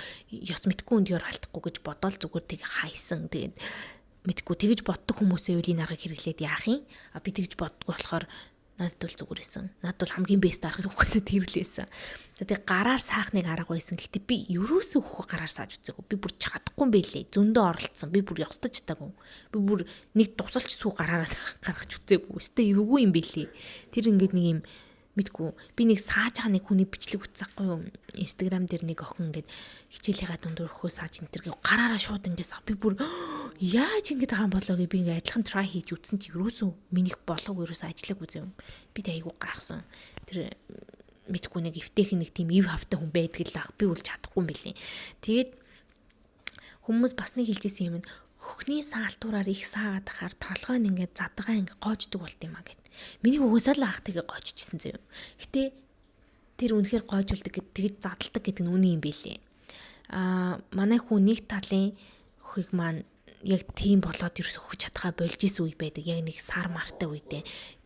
ёс мэдгүй өндгөр алдахгүй гэж бодоол зүгээр тийг хайсан. Тэгээд мэдгүй тэгж боддог хүмүүсээ үлийн арга хэрэглээд яах юм? А би тэгж боддгоо болохоор надад бол зүгээр байсан. Надад бол хамгийн бест арга өгөхөөсөө тэрлээсэн. За тэг гараар саахныг арга байсан. Гэтэ би ерөөсөө хөх гараар сааж үзээгүй. Би бүр чадахгүй юм бэлээ. Зөндөө оролцсон. Би бүр ёстож чадаагүй. Би бүр нэг тусалч сүү гараараа гаргаж үзээгүй. Өстө эвгүй юм бэлээ. Тэр ингээд нэг юм мэдгүй. Би нэг сааж байгаа нэг хүний бичлэг үтсахгүй юу? Instagram дээр нэг охин ингээд хичээлийнхаа дундуур хөө сааж энэ төр гараараа шууд ингээд сах. Би бүр яаж ингэж байгаа юм болоо гэж би ингээд адилхан try хийж үзсэн чи ерөөсөө минийх болов ерөөсөө ажиллаг үзэв. Би тэ айгу гайхсан. Тэр мэдгүй нэг эвтэйх нэг тийм ив хавтай хүн байдаг л ах. Би бол чадахгүй юм бэлээ. Тэгээд хүмүүс бас нэг хэлжсэн юм нь хөхний саалтуураар их саагаад ахаар толгой нь ингээд задгаа ингээд гоождөг болт юм а гэд. Миний угсаал ах тэгээ гоожчихсан зөө. Гэтэ тэр үнэхээр гоожулдаг гэд тэгж задалдаг гэдэг нь үний юм бэлээ. Манай хүн нэг талын хөхийг маань яг тийм болоод ерөөсө өгч чадхаа болж исэн үе байдаг. Яг нэг сар мартай үедээ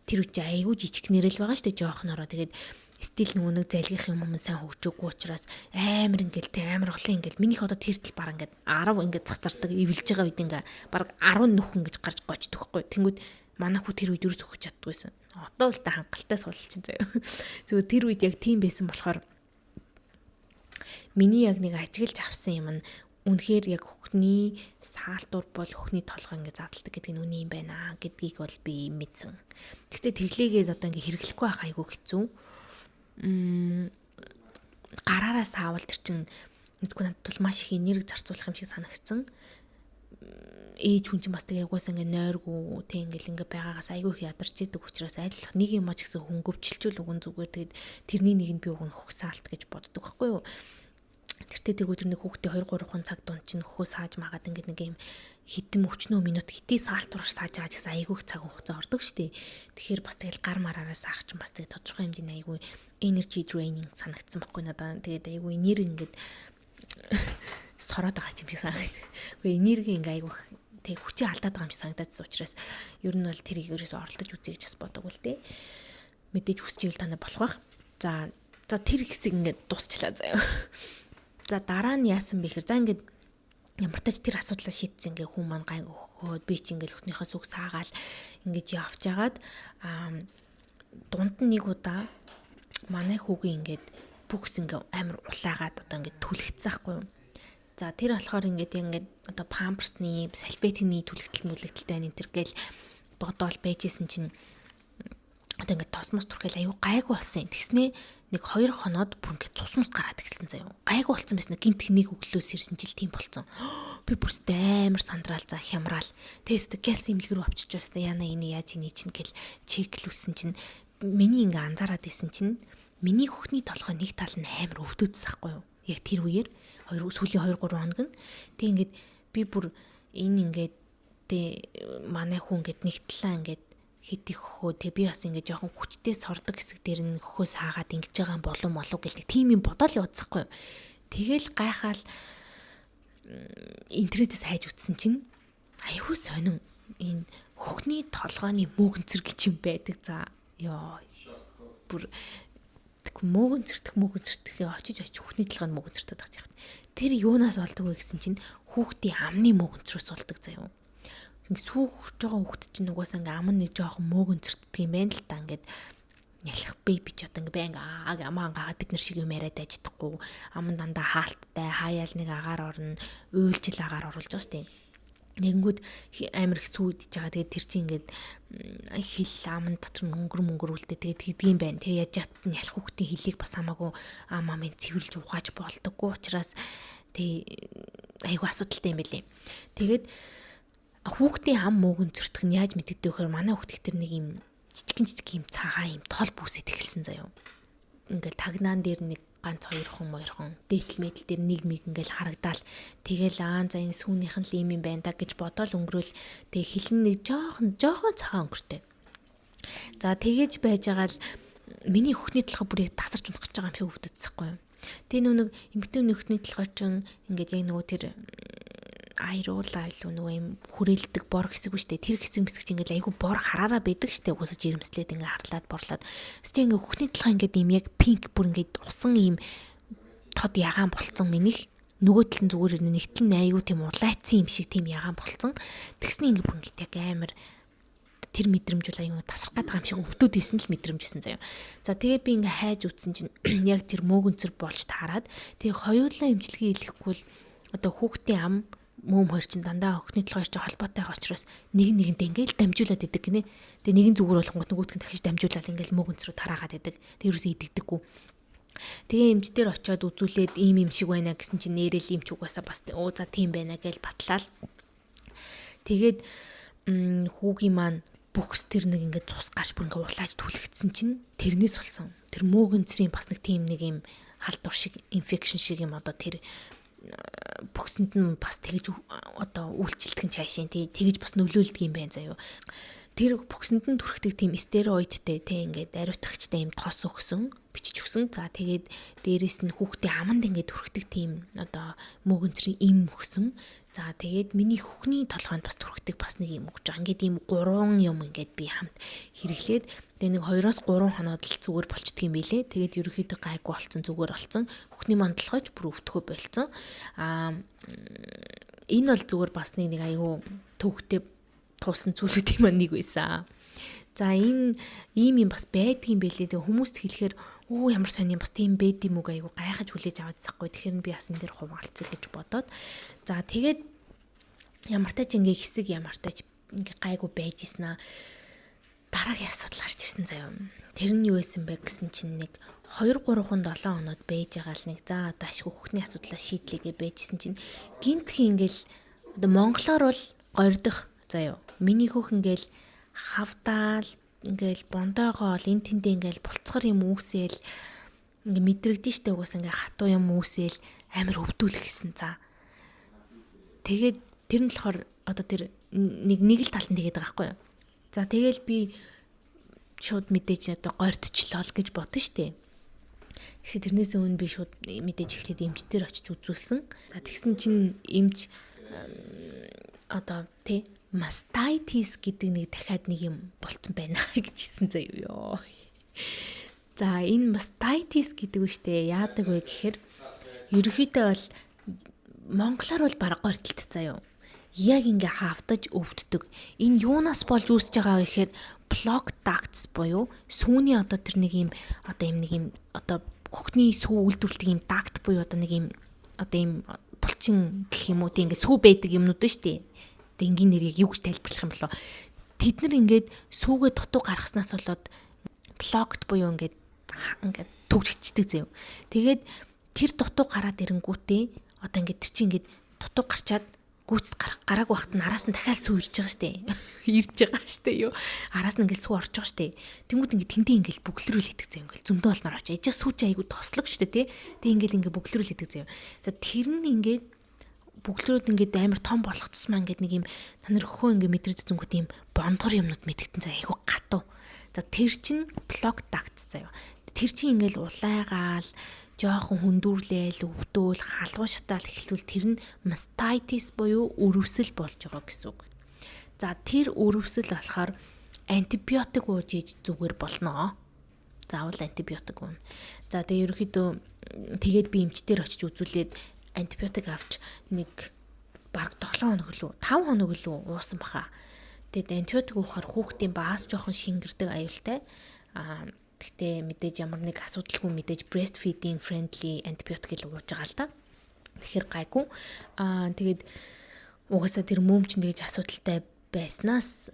тэр үчи айгүй жижигнэрэл байгаа шүү дээ жоохнороо. Тэгээд стил нөгөө нэг залгих юм сайн хөгжөөгүй учраас амар ингээл тэг амар олон ингээл минийх одоо тэр тал баг ингээд 10 ингээд цацардаг ивэлж байгаа үед ингээ баг 10 нөхөн гэж гарч гоождөг хгүй. Тэнгүүд манай хүү тэр үед ерөөс өгч чаддгүйсэн. Одоо л та хангалттай суулчин заяа. Зүгээр тэр үед яг тийм байсан болохоор миний яг нэг ажиглаж авсан юм нь үнэхээр яг хөхний саалтур бол хөхний толгой ингээ задалдаг гэдэг нь үний юм байна гэдгийг бол би мэдсэн. Гэхдээ тэглээгээд одоо ингээ хэрэглэхгүй байх айгүй хэцүү. Гараараа саавал тэр чин мэдгүй надад бол маш их энерги зарцуулах юм шиг санагдсан. Ээж хүн чинь бас тэгээ угаасаа ингээ нойргүй тэг ингээл ингээ байгаагаас айгүй их ядарч идэг учраас айлах нэг юм ач гэсэн хөнгөвчлчүүл үгэн зүгээр тэгээд тэрний нэгэнд би уг нь хөхсаалт гэж боддог байхгүй юу. Тэртээ тэргүү тэр нэг хүүхдээ 2 3 цаг дунд чинь хөхөө сааж магаад ингээ нэг юм хитэн өчнөө минут хитий саалтураар сааж байгаа гэсэн айгүй их цаг хугацаа ордог штеп. Тэгэхээр бас тэгэл гар мараараа саах чинь бас тэгээ тодорхой хэмжээний айгүй energy draining санагдсан байхгүй надаа. Тэгээд айгүй энерги ингээд сороод байгаа юм шиг санагд. Үгүй энерги ингээ айгүй тэг хүчээ алдаад байгаа юм шиг санагдаад учраас ер нь бол тэрийг ерөөсө оролдож үзье гэж бас бодог үл тээ. Мэдээж хүсчихвэл танаа болох бах. За тэр хэсэг ингээд дуусчлаа заяа. За дараа нь яасан бэ гэхээр за ингээд ямар тач тэр асуудлаа шийдсэн ингээ хүн маань гайг өгөхөд би чи ингээ өхнийхөө сүг саагаал ингэж явж агаад дунд нь нэг удаа манай хүүгийн ингээд бүкс ингээ амар улаагаад одоо ингээ түлхчихсэн хгүй юу. За тэр болохоор ингээд одоо памперсны салфетны түлхтэл байна энэ төр гээл бодоол байжсэн чинь одоо ингээд тосмос түрхэл аюу гайгүй болсон. Тэгснээ нэг 2 хоноод бүр ингээд цус мус гараад эхэлсэн заяа. Гайгүй болсон байсан. Гинт нэг өглөөс ирсэн жил тийм болсон. Би бүрстэй амар сандраал за хямраал. Тест гэлс имлэг рүү авчиж байсна. Яна энэ яаж энэ чинь гэл чеклүүлсэн чинь миний ингээ анзаараад байсан чинь миний хөхний толгой нэг тал нь амар өвдөөдсөн байхгүй юу? Яг тэр үеэр сүүлийн 2 3 хоног нь тэг ингээд би бүр энэ ингээд манай хүн ингээд нэг талаа ингээд хит их хөө тэг би бас ингээд жоохон хүчтэй сордог хэсэг дээр нь хөхөө саагаад ингэж байгаа юм болов молов гэл тийм юм бодоол явуулсахгүй юу. Тэгэл гайхаал интернетээс хайж утсан чинь айгүй сонин энэ хөхний толгойн мөөгөнцөр гэж юм байдаг. За ёо бүр мөөгөнцөртөх очиж хөхний толгойн мөөгөнцөртөд байгаа юм. Тэр юунаас болдог вэ гэсэн чинь хүүхдийн амны мөөгөнцрөөс болдог заяа. Ингээ сүүх жоохон хүүхд чинь угаасаа ингээ ам нэг жоохон мөөгөнцөртдөг юм байна л та ингээд ялах бэби ч одоо ингээ банг амаа ангаад бид нар шиг юм яриад аждахгүй ам дандаа хаалттай хаяал нэг агаар орно уйлжил агаар оруулж байгаа штеп. Нэнгүүд амар их сүйдж байгаа. Тэгээд тэр чинь ингээд хил аман дотор мөнгөр үлдээ. Тэгээд гэдгийм байна. Тэгээд яаж яат нь ялах хүүхдийн хилийг бас хамаагүй амын цэвэрлж угааж болдоггүй учраас айгу асуудалтай юм билий. Тэгээд хүүхдийн ам мөөгөн зөртөх нь яаж мэддэг вэ гэхээр манай хүүхдик тэр нэг юм жижиг юм цагаан юм тол бүсэд эхэлсэн заяа. Ингээл тагнаан дээр нэг ганц хоёр хон дээтэл мэдл дээр нэг ингээл харагдаал тэгэл за энэ сүүнийх нь л юм байна да гэж бодоол өнгөрөөл тэг хилэн нэг жоохон цагаан өнгөртэй. За тэгэж байж байгаа л миний хөхний толгой бүрийг тасарч унах гэж байгаа юм шиг өвдөцсөхгүй юу. Тэгээ нэг эмэгтэй нөхний толгой чинь ингээд яг нөгөө тэр айруулаа илүү нөгөө юм хүрээлдэг бор хэсэг биш үү. Тэр хэсэг чинь ингээд айгүй бор хараараа байдаг штэ. Угсаж ирэмслээд ингээд харлаад борлоод. Тэгсэн ингээд хөхний толгой ингээд юм яг пинк бүр ингээд усан юм тод ягаан болцсон минийх нөгөө тал нь зүгээр нэг тал нь айгүй тийм улайцсан юм шиг тийм ягаан болцсон. Тэгсний ингээд бүр ингээд яг амар тэр мэдрэмж бол аюу тасрах гэдэг юм шиг өвдөд исэн л мэдрэмжсэн заяа. За тэгээ би ингээ хайж үтсэн чинь яг тэр мөөгөнцөр болж таарад тэгээ хоёулаа эмчилгээ хийхгүй л одоо хүүхдийн ам мөөм хоёр чинь дандаа өхний толгой чинь холбоотой байгаа учраас нэгэндээ ингээл дамжуулаад идэг гинэ. Тэгээ нэгэн зүгээр болгонгот нөгөөдг нь дахиж дамжуулаад ингээл мөөгөнцрөө тараагаад идэг. Тэг ерөөсөө идэгдэггүй. Тэгээ эмч дээр очиод үзүүлээд ийм шиг байна гэсэн чинь нэрэл эмч угаасаа бас за тийм байна гэж батлаад тэгээд хүүгийн маань бүхс тэр нэг ингээд цус гарч бүр ингээд улааж түлхэгдсэн чинь тэрнээс болсон. Тэр мөөгөнцрийн бас нэг тийм нэг юм халдвар шиг инфекшн шиг юм одоо тэр бүхсэнд нь бас тэгж одоо үйлчлдэг чаашийн тэгж бас нөлөөлдөг юм байна заяо. Тэр бүхсэнд нь түрхдэг тийм стероидтэй ингээд ариутгачтай юм тос өгсөн, бичиж өгсөн. За тэгээд дээрэс нь хүүхдийн аманд ингээд түрхдэг тийм одоо мөөгөнцрийн им өгсөн. За тэгээд миний хөхний толгойд бас түрхдэг бас нэг юм өгч байгаа. Ингээд ийм 3 юм ингээд би хамт хэрэглээд тэгээ нэг 2-3 хоноод л зүгээр болчдөг юм билэ. Тэгээд ерөөхдөө гайгүй болцсон, зүгээр болцсон. Хөхний манд толгойч бүр өвтгөө болцсон. Энэ бол зүгээр бас нэг аюу төвхтэй туусан зүйлүүд юм нэг байсан. За энэ ийм юм бас байдгийн байлээ. Тэгээ хүмүүст хэлэхээр ямар сони бас тийм байд юм уу аюу гайхаж хүлээж аваад захгүй. Тэгэхээр би бас энэ дээр хуваалцъя гэж бодоод. За тэгээд ямартай ч ингээ хэсэг ямартай ч ингээ гайгүй байж ийсэн аа. Дараагийн асуудал гарч ирсэн заяа. Тэр нь юу байсан бэ гэсэн чинь нэг 2-3 хоноод байж байгаа л нэг за одоо ашгүй хөхний асуудлаа шийдлэгээ байжсэн чинь гинтхэн ингээл одоо монголоор бол гордох заяа. Миний хөх ингээл хавдаал ингээл бондоогоо энэ тэндээ ингээл булцгар юм үүсээл ингээ мэдрэгдэн штэ угаасаа ингээ хатуу юм үүсээл амар өвдүүлэх гэсэн за. Тэгээд тэр нь болохоор одоо тэр нэг л талд нь тэгээд байгаа байхгүй юу. За тэгэл би шууд мэдээж одоо гордчлоо л гэж бодсон штэ. Тэгсэн тэрнээс өмнө би шууд мэдээж эхлээд эмчтэр очиж үзүүлсэн. За тэгсэн чинь эмч одоо мастайтис гэдэг нэг дахиад нэг юм болцсон байна гэж хэлсэн заяа. За энэ мастайтис гэдэг нь штэ яадаг вэ гэхээр ерөнхийдөө бол монголоор бол бараг гордолт заяа. Яг ингээ хавтаж өвддөг. Энэ юунаас болж үүсэж байгаа вэ гэхээр block ducts буюу сүүний одоо тэр нэг юм одоо хөхний сүү үйлдвэрлэдэг юм duct буюу одоо нэг юм одоо юм булчин гэх юм уу тийм ингээ сүү байдаг юмнууд нь штэ. Энгийн нэрийг юу гэж тайлбарлах юм болов. Тэд нар ингээд сүүгээ дутуу гаргаснаас болоод блокт буюу ингээд төгжигчдэг заяа. Тэгээд тэр дутуу гараад ирэнгүүтээ одоо ингээд тэр чинь ингээд дутуу гарчаад гүйцэд гарааг багт нь араас нь дахиад сүү ирж байгаа штэ. Ирж байгаа штэ юу. Араас нь ингээд сүү орж байгаа штэ. Тэнгүүд ингээд тэндээ ингээд бүглэрүүл хийдэг заяа. Ингээд зөндөө олноор очиж. Ижиг сүү чи айгу тослог штэ тий. Тэг ингээд бүглэрүүл хийдэг заяа. За тэр нь ингээд бүглэрүүд ингээд амар том болох тусмаа ингээд нэг юм та нар хөхөө ингээд мэдрээд зүнгүүд юм бондгор юмнууд мэдгдэн заяа айгу гатуу. За тэр чин блок дагт заяа. Тэр чин ингээд улайгаал жоохон хүндүрлээл өвдөөл халуун шатаал эхлүүл тэр нь мастайтис буюу өрөвсөл болж байгаа гэсэн үг. За тэр өрөвсөл болохоор антибиотик ууж иж зүгээр болно. Заавал антибиотик уuna. За тэгээ ерөөхдөө тэгээд би эмчтэр очиж үзүүлээд антибиотик авч нэг бараг 7 хоног лөө 5 хоног лөө уусан баха. Тэгээд антибиотик уухаар хүүхдийн баас жоохон шингэрдэг аюултай. Гэхдээ мэдээж ямар нэг асуудалгүй мэдээж breastfeeding friendly антибиотик л ууж байгаа л да. Тэгэхээр гайгүй. Тэгээд угаасаа тэр мөмч нэгж асуудалтай байснаас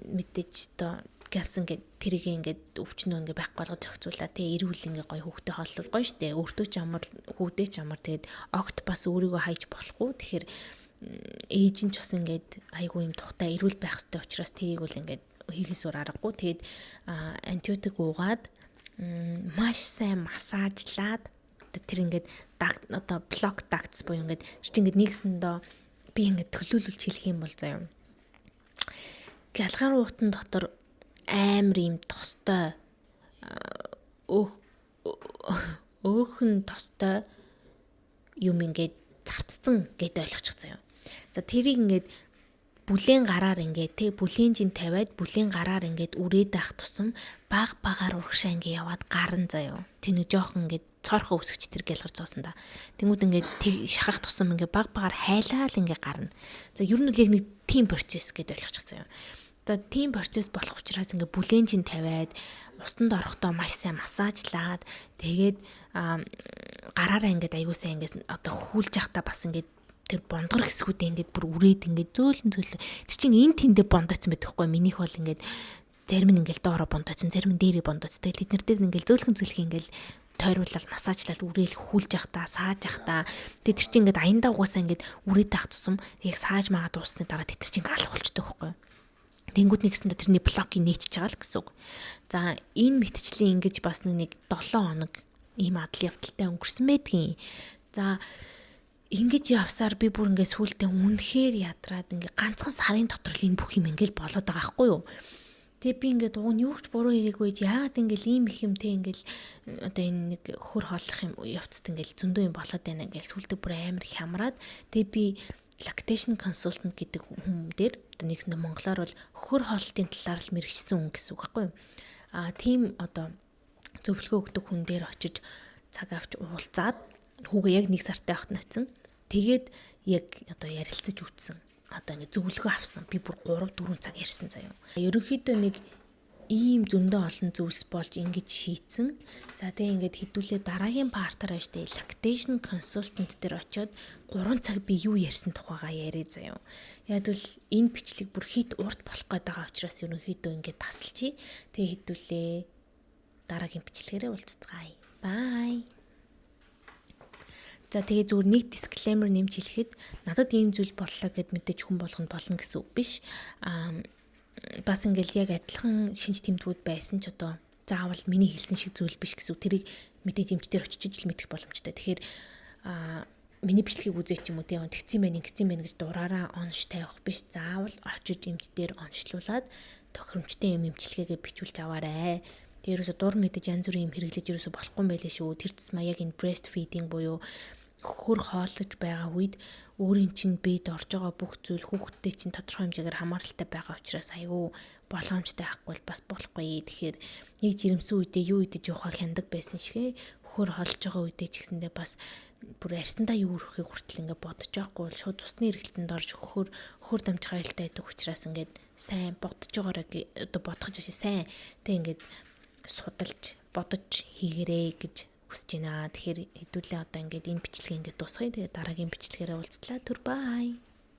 мэдээж одоо газ ингээд тэрийг ингээд өвчнөө ингээд байхгүй болгож зохицуулаа тий эрүүл ингээд гоё хүүхдэд хооллол гоё штэ өөртөө ч амар хүүхдээ ч амар тэгээд огт бас өөрийгөө хайж болохгүй тэгэхээр ээж нь ч бас ингээд айгүй юм тухтай эрүүл байх хэрэгтэй учраас тэрийг үл ингээд хийхээс өөр аргагүй. Тэгээд антибиотик уугаад маш сайн массажлаад тэр ингээд одоо блок дактс буюу ингээд чи ингээд нэгсэндээ би ингээд төлөөлүүлж хэлэх юм бол заяа. Галгаар уутан дотор амар юм тостой өөхөн тостой юм ингээд зарцсан гэд ойлгочих заяа. За тэрийг ингээд бүлээн гараар ингээд бүлээн жин тавиад бүлээн гараар ингээд үрээд байх тусам багаар урагшаа ингээд яваад гарна заяа. Тэр нэг жоохон ингээд цорхоо үсгч тэр гэлгэр цуусан да. Тэнгүүд ингээд шахах тусам ингээд багаар хайлаа л ингээд гарна. За ер нь л яг нэг тим процесс гэд ойлгочих заяа. За тийм процесс болох учраас ингээд бүлээн жин тавиад устанд орохдоо маш сайн массажлаад тэгээд гараараа ингээд аягуусаа ингээд одоо хүлж явахдаа бас ингээд тэр бондгор хэсгүүдээ ингээд бүр үрээд ингээд зөөлөн тэр чинь энэ тэндээ бондоцсон байдаг хгүй минийх бол ингээд зарим нь ингээд доороо бондоцсон зарим нь дээрээ бондоцсон тэгээд эднэр дээр ингээд зөөлхөн ингээд тойруулаад массажлал үрээл хүлж явахдаа сааж явахдаа тэгээд тэр чинь ингээд аяндаа угаасаа ингээд үрээд байх тусам яг сааж магаад дуусны дараа тэр чинь алах болчтой хгүй тэнгууд нэгсэндээ тэрний блокийг нээчихэж байгаа л гэсэн үг. За энэ мэтчлийн ингэж бас нэг 7 хоног ийм адал явдалтай өнгөрсөн байдгийн. За ингэж явсаар би бүр ингээд сүултээ үнэхээр ядраад ингээд ганцхан сарын дотор л энэ бүх юм ингээд болоод байгаа байхгүй юу. Тэгээ би ингээд юу ч буруу хийгээгүй яагаад ингээд ийм их юмтэй ингээд одоо энэ нэг хөр хооллох юм явцад ингээд зөндөө юм болоод байна ингээд сүултээ бүр амар хямраад тэгээ би lactation consultant гэдэг хүн дээр одоо нэгсэндээ монголоор бол хөр хоолтын талаар л мэрэгчсэн хүн гэсэн үг байхгүй юу. Тийм одоо зөвлөгөө өгдөг хүн дээр очиж цаг авч уулзаад хүүгээ яг 1 сартай байхад ноцсон. Тэгээд яг одоо ярилцаж үтсэн. Одоо ингэ зөвлөгөө авсан. Би бүр 3-4 цаг ярьсан заяа. Ерөнхийдөө нэг ийм зөндөө олон зүйлс болж ингэж шийдсэн. За тэгээ ингээд хэдүүлээ дараагийн партаар байж тээ lactation consultant дээр очиод 3 цаг би юу ярьсан тухайгаа яриа заяа. Яг л энэ бичлэг бүр хит урт болох гээд байгаа учраас ерөнхийдөө ингээд тасалчи. Тэгээ хэдүүлээ дараагийн бичлэгээрээ уулзцгаая. Bye. За тэгээ зүгээр нэг disclaimer нэмж хэлэхэд надад ийм зүйл боллоо гэд мэдээж хүн болгонд болно гэсэн үг биш. Бас ингээл яг адилхан шинж тэмдгүүд байсан ч одоо заавал миний хэлсэн шиг зүйл биш гэсэн үг. Тэрийг мэдээж эмчтэр очиж л мэдэх боломжтой. Тэгэхээр миний бичлэгийг үзээч юм уу тийм тэгцэн байна гэж дураараа онш тавих биш. Заавал очиж эмчтэр онцлуулаад тохиромжтой юм эмчилгээгээ бичүүлж аваарэ. Тэрөөсө дур мэдээж янз бүрийн юм хэрэглэж ерөөсө болохгүй юм байлээ шүү. Тэр тусмаа яг энэ breast feeding буюу хөр хооллож байгаа үед өөрийн чинь биед орж байгаа бүх зүйл хүүхдтэй чинь тодорхой хэмжээгээр хамааралтай байгаа учраас айгүй боломжтой байхгүй бас болохгүй. Тэгэхээр нэг жирэмсэн үедээ юу идэж явахаа хяндаг байсан шигэ хөр хоолж байгаа үедээ ч гэсэндээ бас бүр арьсандаа юу өрөхийг хүртэл ингээд бодож байхгүй шууд усны эргэлтэнд орж хөр дамжих аюултай байдаг учраас ингээд сайн бодож байгаараа одоо бодох жишээ сайн тэг ингээд судалж бодож хийгэрээ гэж хүсэж байна. Тэгэхээр хэдүүлээ одоо ингээд энэ бичлэгийг ингээд дуусгая. Тэгээ дараагийн бичлэгээрээ уулзлаа. Түр бай.